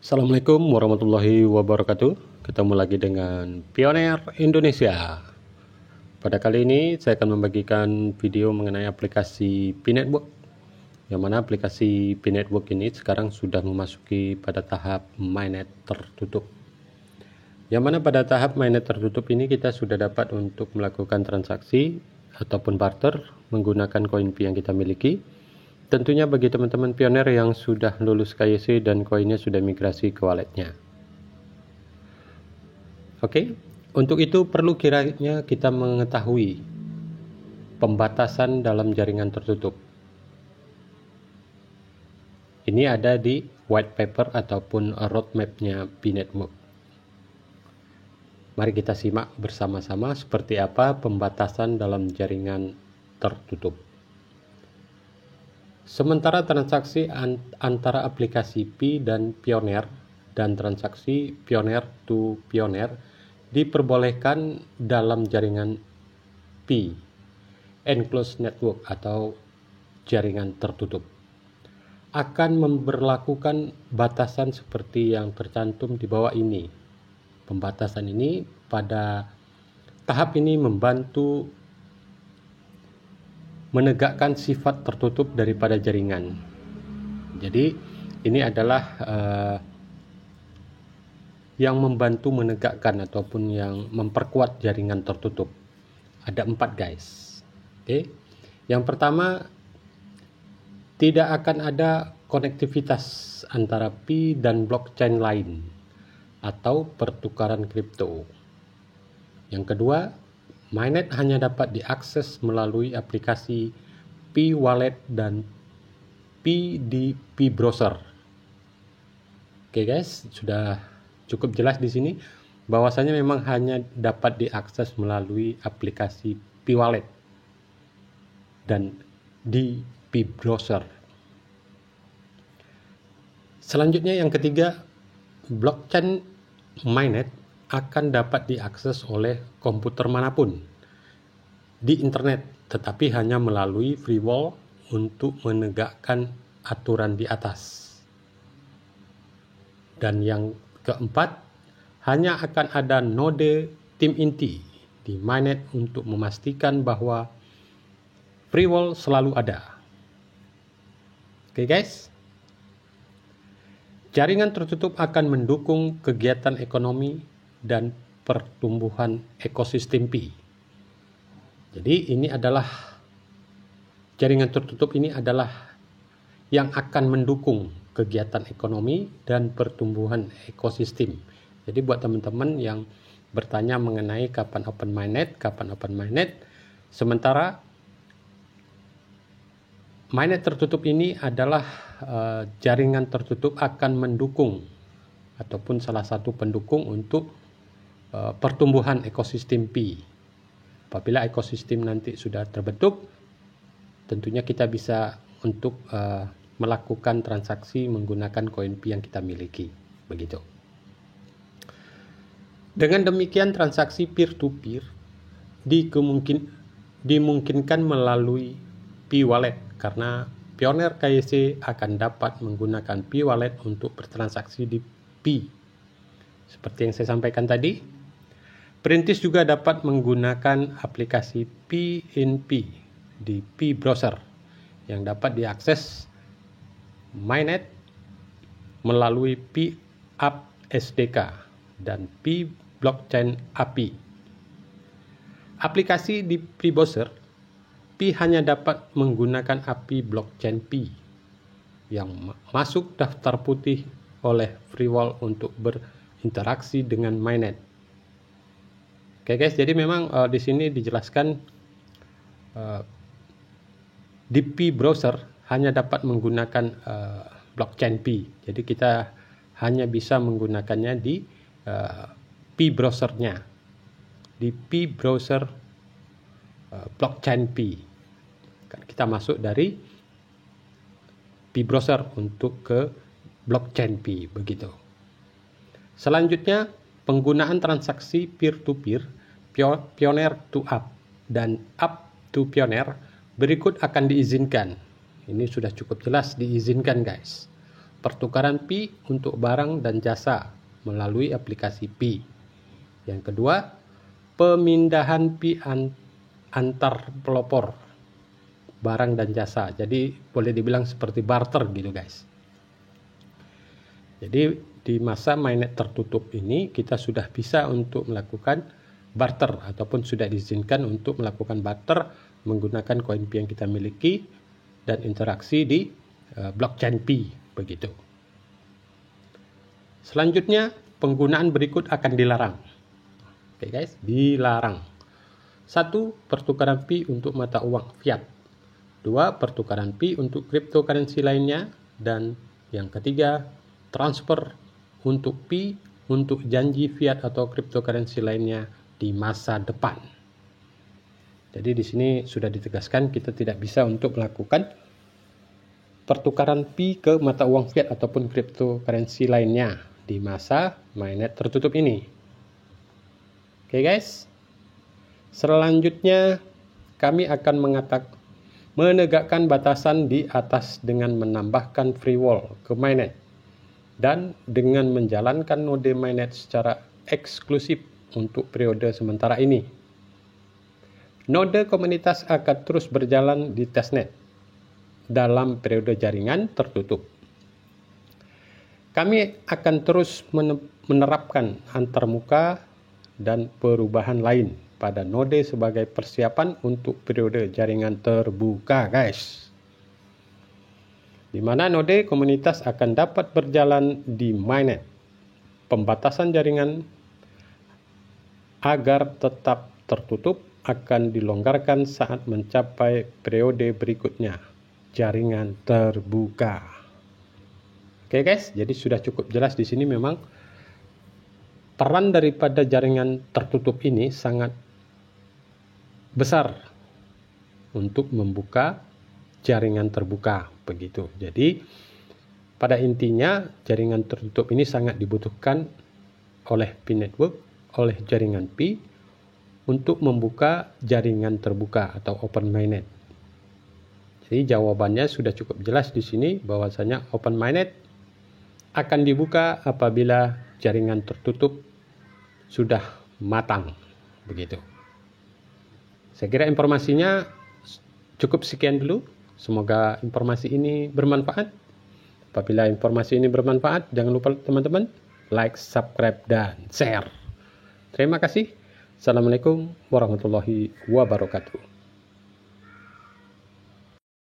Assalamualaikum warahmatullahi wabarakatuh. Ketemu lagi dengan Pioneer Indonesia. Pada kali ini saya akan membagikan video mengenai aplikasi P-Network, yang mana aplikasi P-Network ini sekarang sudah memasuki pada tahap mainnet tertutup. Yang mana pada tahap mainnet tertutup ini kita sudah dapat untuk melakukan transaksi ataupun barter menggunakan koin P yang kita miliki. Tentunya bagi teman-teman pioner yang sudah lulus KYC dan koinnya sudah migrasi ke walletnya. Oke, untuk itu perlu kiranya kita mengetahui pembatasan dalam jaringan tertutup. Ini ada di white paper ataupun roadmap-nya P-Network. Mari kita simak bersama-sama seperti apa pembatasan dalam jaringan tertutup. Sementara transaksi antara aplikasi P dan Pioneer dan transaksi Pioneer to Pioneer diperbolehkan dalam jaringan P, enclosed network atau jaringan tertutup, akan memberlakukan batasan seperti yang tercantum di bawah ini. Pembatasan ini pada tahap ini membantu menegakkan sifat tertutup daripada jaringan. Jadi ini adalah yang membantu menegakkan ataupun yang memperkuat jaringan tertutup. Ada 4 guys. Oke. Yang pertama, tidak akan ada konektivitas antara P dan blockchain lain atau pertukaran kripto. Yang kedua, mainnet hanya dapat diakses melalui aplikasi P-Wallet dan P di P-Browser. Oke guys, sudah cukup jelas di sini bahwasanya memang hanya dapat diakses melalui aplikasi P-Wallet dan di P-Browser. Selanjutnya yang ketiga, blockchain mainnet akan dapat diakses oleh komputer manapun di internet, tetapi hanya melalui firewall untuk menegakkan aturan di atas. Dan yang keempat, hanya akan ada node tim inti di mainnet untuk memastikan bahwa firewall selalu ada. Oke guys, jaringan tertutup akan mendukung kegiatan ekonomi dan pertumbuhan ekosistem P. Jadi ini adalah jaringan tertutup ini adalah yang akan mendukung kegiatan ekonomi dan pertumbuhan ekosistem. Jadi buat teman-teman yang bertanya mengenai kapan open mainnet, sementara mainnet tertutup ini adalah jaringan tertutup akan mendukung ataupun salah satu pendukung untuk pertumbuhan ekosistem P. Apabila ekosistem nanti sudah terbentuk, tentunya kita bisa untuk melakukan transaksi menggunakan koin P yang kita miliki. Begitu. Dengan demikian transaksi peer-to-peer dimungkinkan melalui P-Wallet karena Pioneer KYC akan dapat menggunakan P-Wallet untuk bertransaksi di P. Seperti yang saya sampaikan tadi, perintis juga dapat menggunakan aplikasi P-in-P di P-Browser yang dapat diakses mainnet melalui P-App SDK dan P-Blockchain API. Aplikasi di P-Browser, P hanya dapat menggunakan API blockchain P yang masuk daftar putih oleh firewall untuk berinteraksi dengan mainnet. Oke guys, jadi memang di sini dijelaskan di P-Browser hanya dapat menggunakan blockchain P. Jadi kita hanya bisa menggunakannya di P-Browser-nya, di P-Browser blockchain P. Kita masuk dari P-Browser untuk ke blockchain P, begitu. Selanjutnya, penggunaan transaksi peer-to-peer, Pioneer to App, dan App to Pioneer berikut akan diizinkan. Ini sudah cukup jelas diizinkan guys. pertukaran Pi untuk barang dan jasa melalui aplikasi Pi. Yang kedua, pemindahan Pi antar pelopor barang dan jasa. Jadi boleh dibilang seperti barter gitu guys. Jadi di masa mainnet tertutup ini kita sudah bisa untuk melakukan barter ataupun sudah diizinkan untuk melakukan barter menggunakan koin Pi yang kita miliki dan interaksi di blockchain Pi begitu. Selanjutnya penggunaan berikut akan dilarang. Oke guys, dilarang. 1. Pertukaran Pi untuk mata uang fiat. 2. Pertukaran Pi untuk cryptocurrency lainnya. Dan yang ketiga, transfer untuk Pi untuk janji fiat atau cryptocurrency lainnya di masa depan. Jadi di sini sudah ditegaskan kita tidak bisa untuk melakukan pertukaran Pi ke mata uang fiat ataupun cryptocurrency lainnya di masa mainnet tertutup ini. Oke guys. Selanjutnya kami akan menegakkan batasan di atas dengan menambahkan free wall ke mainnet dan dengan menjalankan node mainnet secara eksklusif untuk periode sementara ini. Node komunitas akan terus berjalan di testnet dalam periode jaringan tertutup. Kami akan terus menerapkan antarmuka dan perubahan lain pada node sebagai persiapan untuk periode jaringan terbuka guys. Di mana node komunitas akan dapat berjalan di mainnet. Pembatasan jaringan agar tetap tertutup akan dilonggarkan saat mencapai periode berikutnya, jaringan terbuka. Oke guys, jadi sudah cukup jelas di sini memang peran daripada jaringan tertutup ini sangat besar untuk membuka jaringan terbuka begitu. Jadi pada intinya jaringan tertutup ini sangat dibutuhkan oleh Pi Network, oleh jaringan Pi untuk membuka jaringan terbuka atau open mainnet. Jadi jawabannya sudah cukup jelas di sini bahwasanya open mainnet akan dibuka apabila jaringan tertutup sudah matang begitu. Saya kira informasinya cukup sekian dulu. Semoga informasi ini bermanfaat. Apabila informasi ini bermanfaat, jangan lupa teman-teman like, subscribe, dan share. Terima kasih. Assalamualaikum warahmatullahi wabarakatuh.